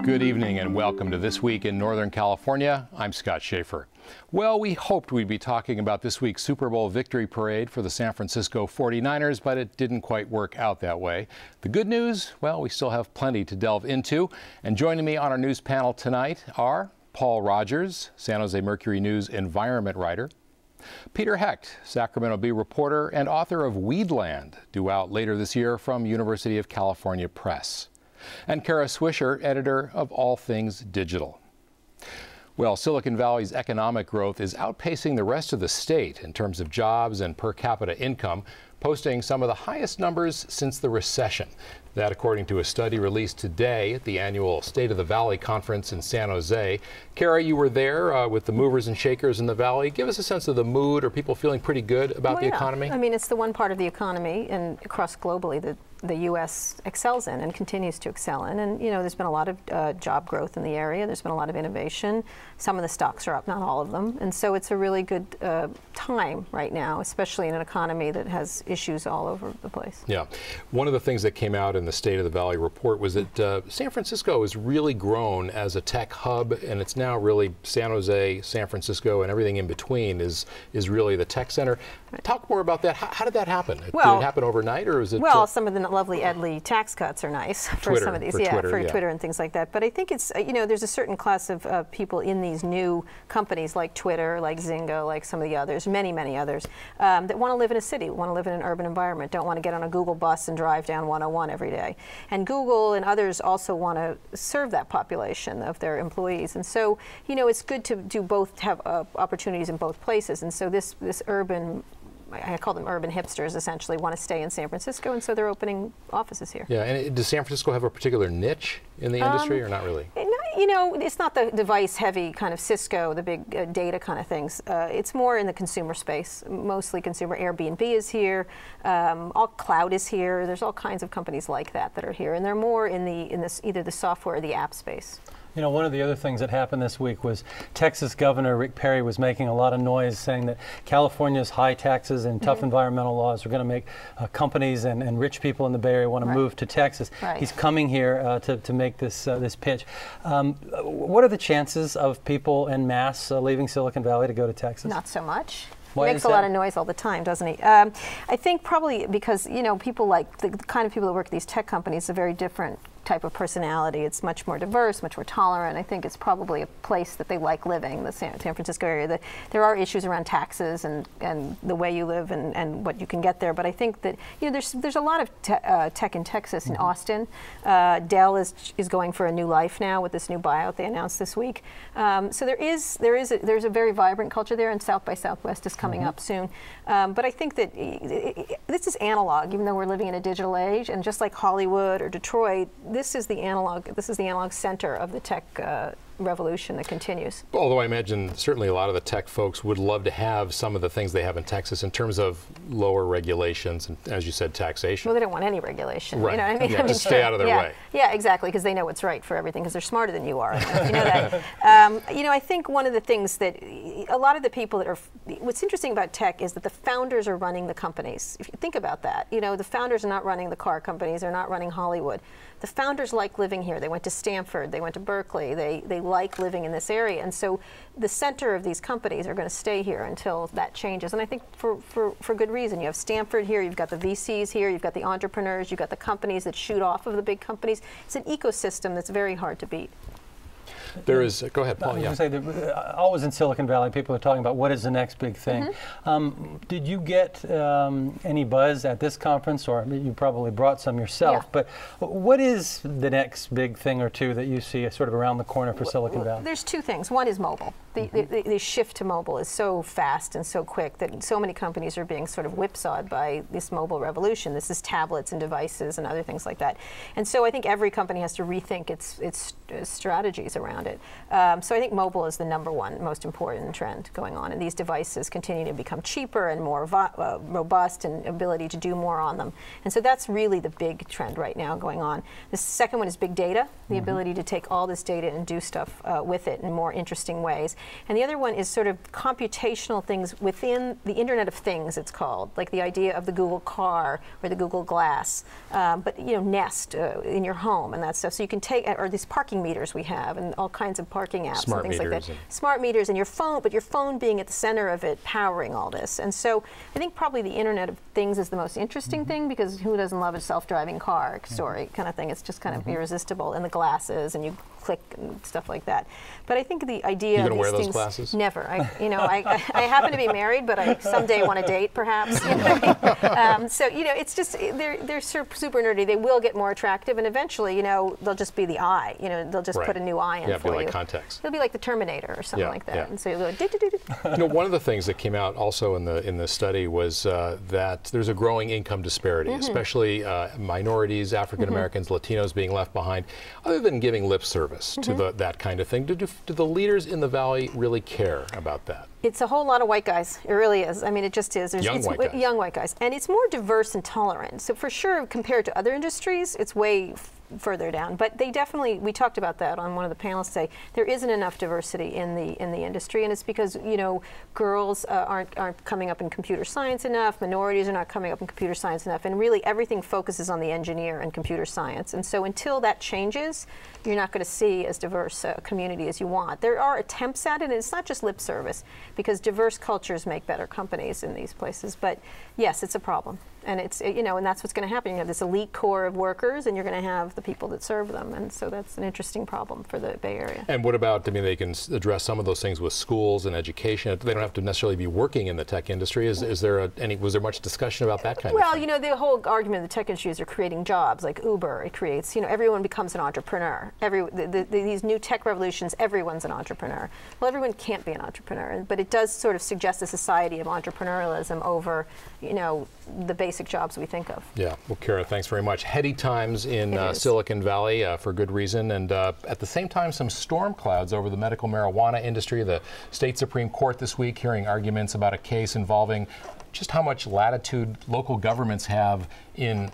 Good evening and welcome to This Week in Northern California. I'm Scott Schaefer. Well, we hoped we'd be talking about this week's Super Bowl victory parade for the San Francisco 49ers, but it didn't quite work out that way. The good news, well, we still have plenty to delve into. And joining me on our news panel tonight are Paul Rogers, San Jose Mercury News environment writer, Peter Hecht, Sacramento Bee reporter and author of Weedland, due out later this year from University of California Press, and Kara Swisher, editor of All Things Digital. Well, Silicon Valley's economic growth is outpacing the rest of the state in terms of jobs and per capita income, posting some of the highest numbers since the recession. That according to a study released today at the annual State of the Valley conference in San Jose. Kara, you were there with the movers and shakers in the Valley. Give us a sense of the mood. Are people feeling pretty good about the economy? I mean, it's the one part of the economy and across globally that the U.S. excels in and continues to excel in. And, you know, there's been a lot of job growth in the area. There's been a lot of innovation. Some of the stocks are up, not all of them. And so it's a really good time right now, especially in an economy that has issues all over the place. Yeah. One of the things that came out in the State of the Valley report was that San Francisco has really grown as a tech hub, and it's now really San Jose, San Francisco, and everything in between is really the tech center. Right. Talk more about that. How did that happen? Well, did it happen overnight, or was it? Well, some of the lovely Edley tax cuts are nice for Twitter, some of these, for Twitter, Twitter and things like that. But I think it's, you know, there's a certain class of people in these new companies like Twitter, like Zynga, like some of the others, many others, that want to live in a city, want to live in an urban environment, don't want to get on a Google bus and drive down 101 every day. And Google and others also want to serve that population of their employees. And so, you know, it's good to do both, have opportunities in both places. And so this urban, I call them urban hipsters, essentially want to stay in San Francisco, and so they're opening offices here. Yeah, and does San Francisco have a particular niche in the industry, or not really? You know, it's not the device-heavy kind of Cisco, the big data kind of things. It's more in the consumer space, mostly consumer. Airbnb is here, all cloud is here. There's all kinds of companies like that that are here, and they're more in this either the software or the app space. You know, one of the other things that happened this week was Texas Governor Rick Perry was making a lot of noise saying that California's high taxes and tough environmental laws are going to make companies and rich people in the Bay Area want to move to Texas. He's coming here to make this this pitch. What are the chances of people en masse leaving Silicon Valley to go to Texas? Not so much. Why He makes a lot of noise all the time, doesn't he? I think probably because, you know, people like the kind of people that work at these tech companies are very different type of personality. It's much more diverse, much more tolerant. I think it's probably a place that they like living, the San Francisco area. There are issues around taxes and the way you live and what you can get there. But I think that, you know, there's a lot of tech in Texas, in Austin. Dell is going for a new life now with this new buyout they announced this week. So there's a very vibrant culture there, and South by Southwest is coming up soon. But I think that this is analog, even though we're living in a digital age, and just like Hollywood or Detroit, this is the analog center of the tech revolution that continues. Although I imagine certainly a lot of the tech folks would love to have some of the things they have in Texas in terms of lower regulations and, as you said, taxation. Well, they don't want any regulation. Right. You know what I mean? Yeah, just stay out of their way. Yeah, exactly, because they know what's right for everything, because they're smarter than you are. You know that. You know, I think one of the things that a lot of the people that are, what's interesting about tech is that the founders are running the companies. If you think about that, you know, the founders are not running the car companies, they're not running Hollywood. The founders like living here. They went to Stanford, they went to Berkeley, they like living in this area. And so the center of these companies are going to stay here until that changes. And I think for good reason. You have Stanford here, you've got the VCs here, you've got the entrepreneurs, you've got the companies that shoot off of the big companies. It's an ecosystem that's very hard to beat. There is, go ahead, Paul. I was going to say, that always in Silicon Valley, people are talking about what is the next big thing. Did you get any buzz at this conference, or you probably brought some yourself, but what is the next big thing or two that you see sort of around the corner for Silicon Valley? There's two things. One is mobile. The shift to mobile is so fast and so quick that so many companies are being sort of whipsawed by this mobile revolution. This is tablets and devices and other things like that. And so I think every company has to rethink its strategies noise around it. So I think mobile is the #1 most important trend going on, and these devices continue to become cheaper and more robust, and ability to do more on them. And so that's really the big trend right now going on. The second one is big data, the ability to take all this data and do stuff with it in more interesting ways. And the other one is sort of computational things within the Internet of Things, it's called, like the idea of the Google car or the Google Glass, but Nest in your home and that stuff. So you can take, or these parking meters we have, and all kinds of parking apps and things like that. Smart meters and your phone, but your phone being at the center of it, powering all this. And so I think probably the Internet of Things is the most interesting thing, because who doesn't love a self-driving car story kind of thing? It's just kind of irresistible. And the glasses, and you click and stuff like that. But I think the idea of these wear those things, glasses? Never. I happen to be married, but I someday want to date, perhaps. So it's just they're super nerdy. They will get more attractive, and eventually, they'll just be the eye. They'll just put a new eye in for you. Like contacts. It'll be like the Terminator or something like that. And so you'll go. One of the things that came out also in the study was that there's a growing income disparity, especially minorities, African Americans, Latinos being left behind. Other than giving lip service to that kind of thing, do the leaders in the Valley really care about that? It's a whole lot of white guys. It really is. I mean, it just is. Young white guys. And it's more diverse and tolerant. So for sure, compared to other industries, it's way further down. But they definitely, we talked about that on one of the panels today, there isn't enough diversity in the industry, and it's because, girls aren't coming up in computer science enough, minorities are not coming up in computer science enough, and really everything focuses on the engineer and computer science. And so until that changes, you're not going to see as diverse a community as you want. There are attempts at it, and it's not just lip service, because diverse cultures make better companies in these places. But yes, it's a problem. And it's, and that's what's going to happen. You have this elite core of workers, and you're going to have the people that serve them. And so that's an interesting problem for the Bay Area. And what about, they can address some of those things with schools and education. They don't have to necessarily be working in the tech industry. Was there much discussion about that kind of thing? Well, the whole argument of the tech industry is they're creating jobs, like Uber. It creates, everyone becomes an entrepreneur. These new tech revolutions, everyone's an entrepreneur. Well, everyone can't be an entrepreneur, but it does sort of suggest a society of entrepreneurialism over, the basic jobs we think of. Yeah. Well, Kara, thanks very much. Heady times in Silicon Valley for good reason, and at the same time, some storm clouds over the medical marijuana industry. The state Supreme Court this week hearing arguments about a case involving just how much latitude local governments have in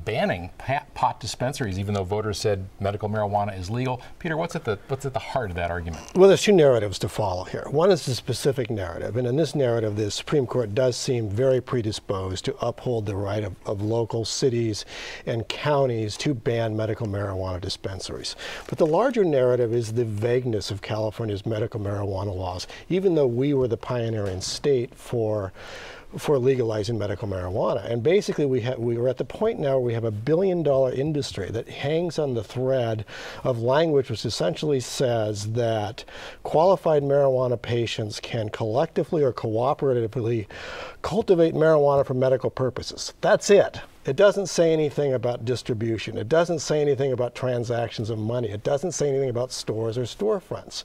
banning pot dispensaries, even though voters said medical marijuana is legal. Peter, what's at the heart of that argument? Well, there's two narratives to follow here. One is the specific narrative, and in this narrative, the Supreme Court does seem very predisposed to uphold the right of local cities and counties to ban medical marijuana dispensaries. But the larger narrative is the vagueness of California's medical marijuana laws, even though we were the pioneering state for legalizing medical marijuana. And basically we are at the point now where we have $1 billion industry that hangs on the thread of language which essentially says that qualified marijuana patients can collectively or cooperatively cultivate marijuana for medical purposes. That's it. It doesn't say anything about distribution. It doesn't say anything about transactions of money. It doesn't say anything about stores or storefronts.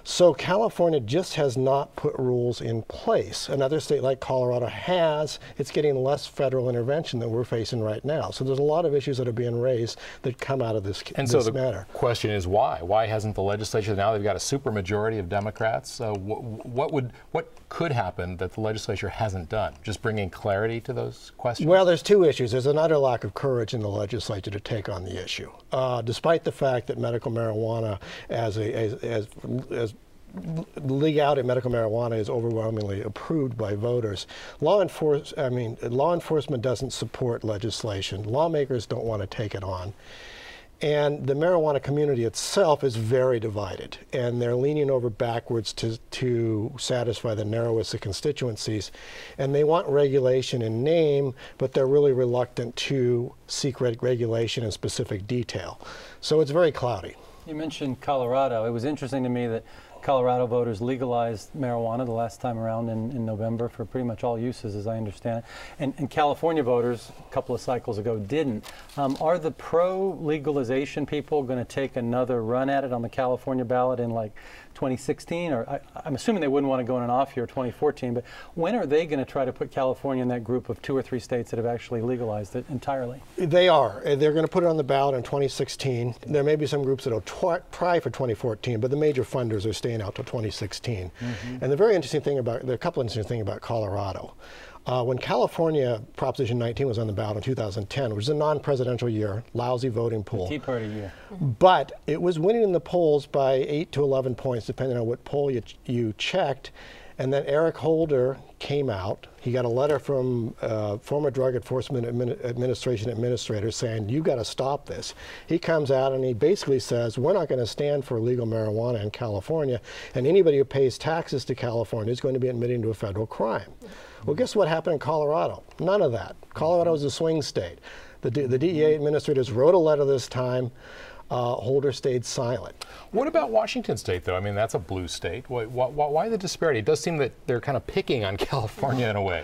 So California just has not put rules in place. Another state like Colorado has. It's getting less federal intervention than we're facing right now. So there's a lot of issues that are being raised that come out of this matter. And so the question is why? Why hasn't the legislature, now they've got a supermajority of Democrats, what could happen that the legislature hasn't done? Just bringing clarity to those questions? Well, there's two issues. There's an utter lack of courage in the legislature to take on the issue. Despite the fact that medical marijuana as legality of medical marijuana is overwhelmingly approved by voters. Law enforcement doesn't support legislation. Lawmakers don't want to take it on. And the marijuana community itself is very divided, and they're leaning over backwards to satisfy the narrowest of constituencies. And they want regulation in name, but they're really reluctant to seek regulation in specific detail. So it's very cloudy. You mentioned Colorado. It was interesting to me that Colorado voters legalized marijuana the last time around in November for pretty much all uses, as I understand it. And California voters, a couple of cycles ago, didn't. Are the pro-legalization people going to take another run at it on the California ballot in like 2016? Or I'm assuming they wouldn't want to go in an off year, 2014, but when are they going to try to put California in that group of 2 or 3 states that have actually legalized it entirely? They are. They're going to put it on the ballot in 2016. There may be some groups that will try for 2014, but the major funders are staying out till 2016. And the very interesting thing about, there are a couple of interesting things about Colorado. When California Proposition 19 was on the ballot in 2010, which is a non-presidential year, lousy voting pool. Tea Party year. But it was winning in the polls by 8 to 11 points, depending on what poll you checked. And then Eric Holder came out. He got a letter from former Drug Enforcement Administration administrators saying, you got to stop this. He comes out and he basically says, we're not going to stand for legal marijuana in California, and anybody who pays taxes to California is going to be admitting to a federal crime. Well, guess what happened in Colorado? None of that. Colorado is a swing state. The DEA administrators wrote a letter this time. Holder stayed silent. What about Washington State, though? I mean, that's a blue state. Why the disparity? It does seem that they're kind of picking on California in a way.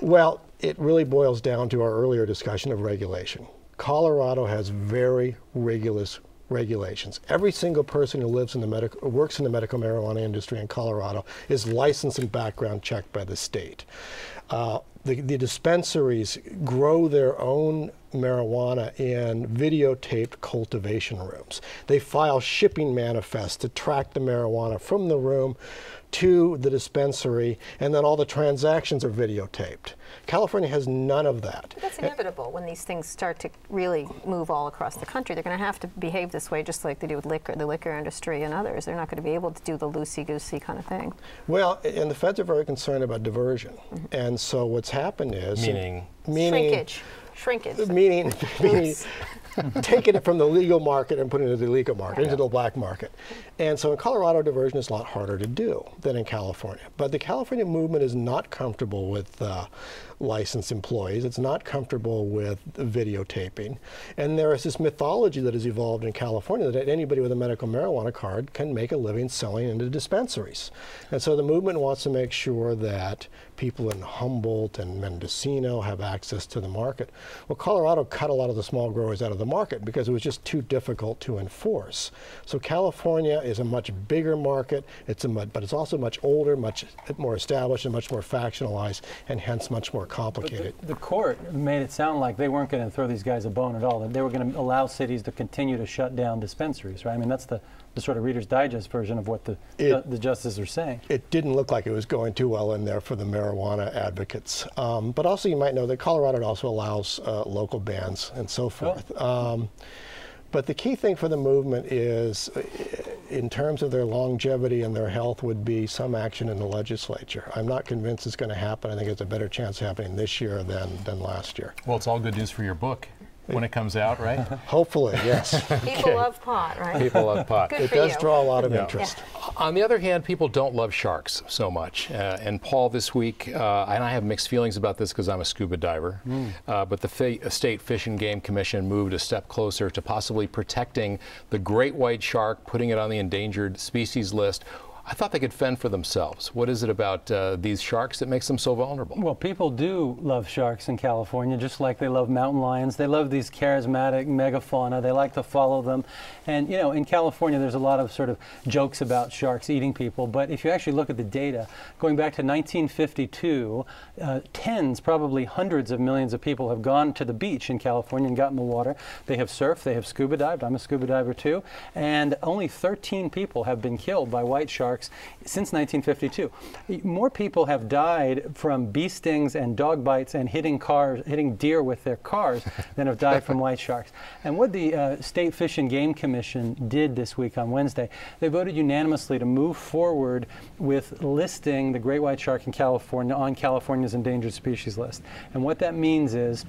Well, it really boils down to our earlier discussion of regulation. Colorado has very rigorous regulations. Every single person who lives in the works in the medical marijuana industry in Colorado is licensed and background checked by the state. The dispensaries grow their own marijuana in videotaped cultivation rooms. They file shipping manifests to track the marijuana from the room to the dispensary, and then all the transactions are videotaped. California has none of that. That's inevitable when these things start to really move all across the country. They're going to have to behave this way just like they do with liquor, the liquor industry and others. They're not going to be able to do the loosey-goosey kind of thing. Well, and the feds are very concerned about diversion. And so what's happened is... Meaning Shrinkage. Meaning taking it from the legal market and putting it into the illegal market, into the black market. And so in Colorado, diversion is a lot harder to do than in California. But the California movement is not comfortable with licensed employees. It's not comfortable with videotaping. And there is this mythology that has evolved in California that anybody with a medical marijuana card can make a living selling into dispensaries. And so the movement wants to make sure that people in Humboldt and Mendocino have access to the market. Well, Colorado cut a lot of the small growers out of the market because it was just too difficult to enforce. So California is a much bigger market, but it's also much older, much more established, and much more factionalized, and hence much more complicated. But the court made it sound like they weren't going to throw these guys a bone at all, that they were going to allow cities to continue to shut down dispensaries, right? I mean, that's the sort of Reader's Digest version of what the justices are saying. It didn't look like it was going too well in there for the marijuana advocates. But also you might know that Colorado also allows local bans and so forth. Oh. But the key thing for the movement is, in terms of their longevity and their health, would be some action in the legislature. I'm not convinced it's going to happen. I think it's a better chance of happening this year than last year. Well, it's all good news for your book when it comes out, right? Hopefully, yes. People love pot, right? People love pot. Good it for does you. draw a lot of interest. Yeah. On the other hand, people don't love sharks so much. And Paul, this week, and I have mixed feelings about this because I'm a scuba diver, but the State Fish and Game Commission moved a step closer to possibly protecting the great white shark, putting it on the endangered species list. I thought they could fend for themselves. What is it about these sharks that makes them so vulnerable? Well, people do love sharks in California, just like they love mountain lions. They love these charismatic megafauna. They like to follow them. And, you know, in California, there's a lot of sort of jokes about sharks eating people. But if you actually look at the data, going back to 1952, tens, probably hundreds of millions of people have gone to the beach in California and got in the water. They have surfed. They have scuba dived. I'm a scuba diver, too. And only 13 people have been killed by white sharks since 1952. More people have died from bee stings and dog bites and hitting deer with their cars than have died from white sharks. And what the State Fish and Game Commission did this week on Wednesday, they voted unanimously to move forward with listing the great white shark in California on California's endangered species list. And what that means is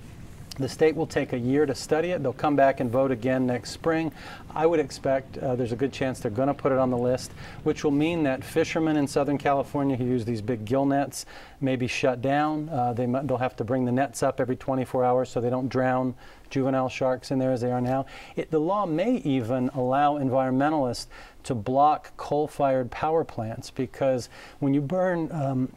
The state will take a year to study it. They'll come back and vote again next spring. I would expect there's a good chance they're going to put it on the list, which will mean that fishermen in Southern California who use these big gill nets may be shut down. They'll have to bring the nets up every 24 hours so they don't drown juvenile sharks in there as they are now. The law may even allow environmentalists to block coal-fired power plants, because when you burn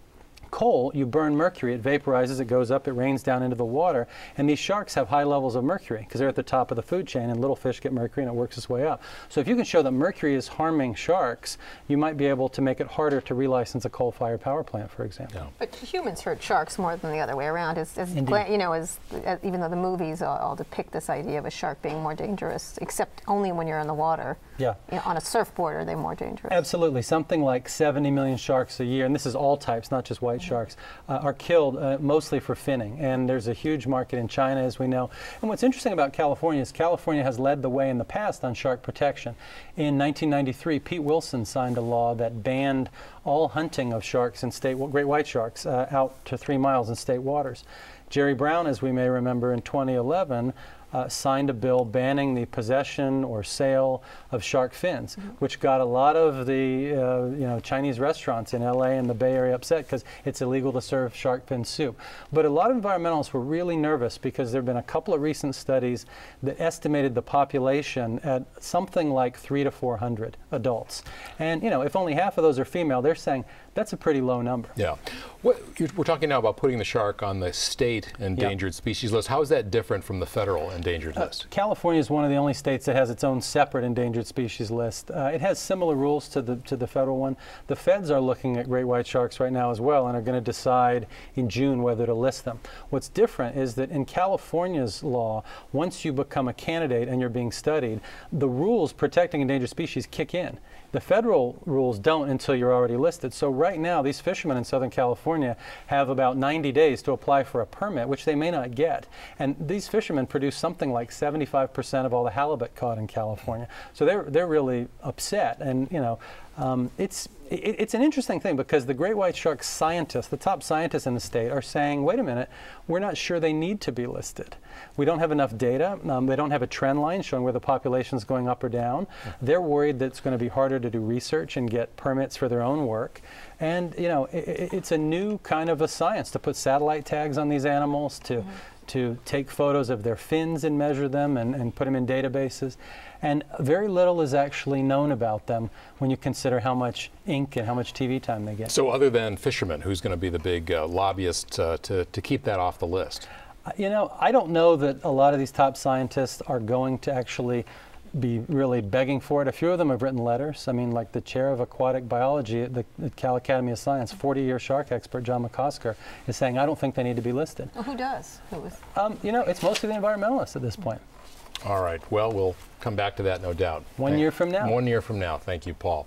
coal, you burn mercury, it vaporizes, it goes up, it rains down into the water, and these sharks have high levels of mercury because they're at the top of the food chain, and little fish get mercury and it works its way up. So if you can show that mercury is harming sharks, you might be able to make it harder to relicense a coal-fired power plant, for example. Yeah. But humans hurt sharks more than the other way around. Even though the movies all depict this idea of a shark being more dangerous, except only when you're in the water. Yeah. On a surfboard, are they more dangerous? Absolutely. Something like 70 million sharks a year, and this is all types, not just white sharks, are killed mostly for finning. And there's a huge market in China, as we know. And what's interesting about California is California has led the way in the past on shark protection. In 1993, Pete Wilson signed a law that banned all hunting of sharks in great white sharks out to 3 miles in state waters. Jerry Brown, as we may remember, in 2011, signed a bill banning the possession or sale of shark fins, which got a lot of the Chinese restaurants in LA and the Bay Area upset because it's illegal to serve shark fin soup. But a lot of environmentalists were really nervous because there have been a couple of recent studies that estimated the population at something like 300 to 400 adults. And if only half of those are female, they're saying that's a pretty low number. Yeah. We're talking now about putting the shark on the state endangered species list. How is that different from the federal endangered list? California is one of the only states that has its own separate endangered species list. It has similar rules to the federal one. The feds are looking at great white sharks right now as well and are going to decide in June whether to list them. What's different is that in California's law, once you become a candidate and you're being studied, the rules protecting endangered species kick in. The federal rules don't until you're already listed. So right now, these fishermen in Southern California have about 90 days to apply for a permit, which they may not get. And these fishermen produce something like 75% of all the halibut caught in California. So they're really upset. And it's an interesting thing because the great white shark scientists, the top scientists in the state, are saying, wait a minute, we're not sure they need to be listed. We don't have enough data. They don't have a trend line showing where the population is going up or down. They're worried that it's going to be harder to do research and get permits for their own work. And it's a new kind of a science to put satellite tags on these animals, to take photos of their fins and measure them and put them in databases. And very little is actually known about them when you consider how much ink and how much TV time they get. So other than fishermen, who's going to be the big lobbyist to keep that off the list? I don't know that a lot of these top scientists are going to actually be really begging for it. A few of them have written letters. I mean, like the chair of aquatic biology at the Cal Academy of Science, 40-year shark expert John McCosker, is saying, I don't think they need to be listed. Well, who does? It's mostly the environmentalists at this point. All right. Well, we'll come back to that, no doubt. 1 year from now. 1 year from now. Thank you, Paul.